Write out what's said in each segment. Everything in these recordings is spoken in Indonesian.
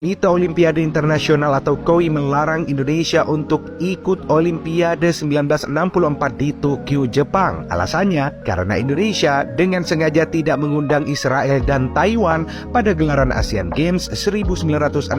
Komite Olimpiade Internasional atau KOI melarang Indonesia untuk ikut Olimpiade 1964 di Tokyo, Jepang. Alasannya karena Indonesia dengan sengaja tidak mengundang Israel dan Taiwan pada gelaran Asian Games 1962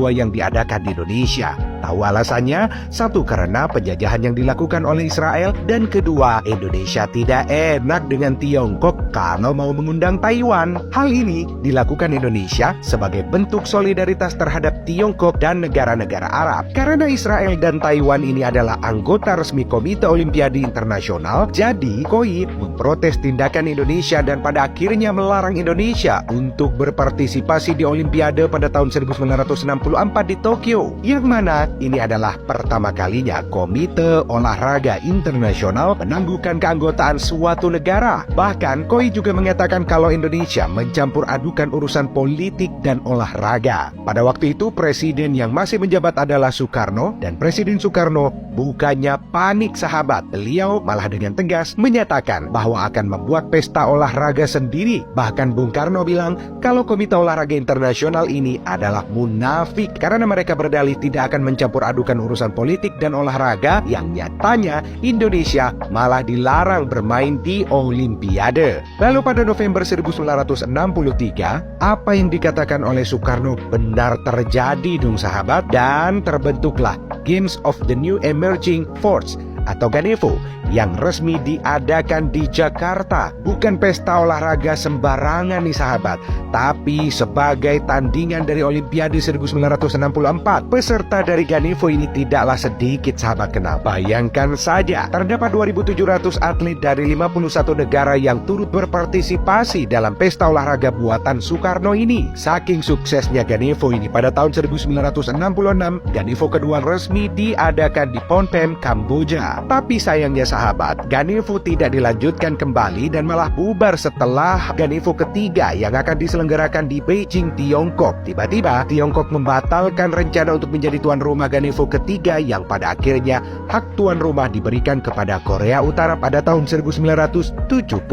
yang diadakan di Indonesia. Tahu alasannya? Satu, karena penjajahan yang dilakukan oleh Israel, dan kedua, Indonesia tidak enak dengan Tiongkok kalau mau mengundang Taiwan. Hal ini dilakukan Indonesia sebagai bentuk solidaritas terhadap Tiongkok dan negara-negara Arab. Karena Israel dan Taiwan ini adalah anggota resmi Komite Olimpiade Internasional, jadi KOI memprotes tindakan Indonesia dan pada akhirnya melarang Indonesia untuk berpartisipasi di Olimpiade pada tahun 1964 di Tokyo. Yang mana ini adalah pertama kalinya Komite Olahraga Internasional menangguhkan keanggotaan suatu negara. Bahkan KOI juga mengatakan kalau Indonesia mencampur adukan urusan politik dan olahraga. Pada waktu itu presiden yang masih menjabat adalah Soekarno, dan Presiden Soekarno bukannya panik sahabat. Beliau malah dengan tegas menyatakan bahwa akan membuat pesta olahraga sendiri. Bahkan Bung Karno bilang kalau Komite Olahraga Internasional ini adalah munafik karena mereka berdalih tidak akan mencampur adukan urusan politik dan olahraga, yang nyatanya Indonesia malah dilarang bermain di Olimpiade. Lalu pada November 1963, apa yang dikatakan oleh Soekarno benar terjadi dong sahabat, dan terbentuklah Games of the New Emerging Force atau GANEFO yang resmi diadakan di Jakarta. Bukan pesta olahraga sembarangan nih sahabat, tapi sebagai tandingan dari Olimpiade 1964. Peserta dari GANEFO ini tidaklah sedikit sahabat. Kenapa? Bayangkan saja, terdapat 2.700 atlet dari 51 negara yang turut berpartisipasi dalam pesta olahraga buatan Soekarno ini. Saking suksesnya GANEFO ini, pada tahun 1966 GANEFO kedua resmi diadakan di Phnom Penh, Kamboja. Tapi sayangnya sahabat, GANEFO tidak dilanjutkan kembali dan malah bubar setelah GANEFO ketiga yang akan diselenggarakan di Beijing, Tiongkok. Tiba-tiba Tiongkok membatalkan rencana untuk menjadi tuan rumah GANEFO ketiga, yang pada akhirnya hak tuan rumah diberikan kepada Korea Utara pada tahun 1970.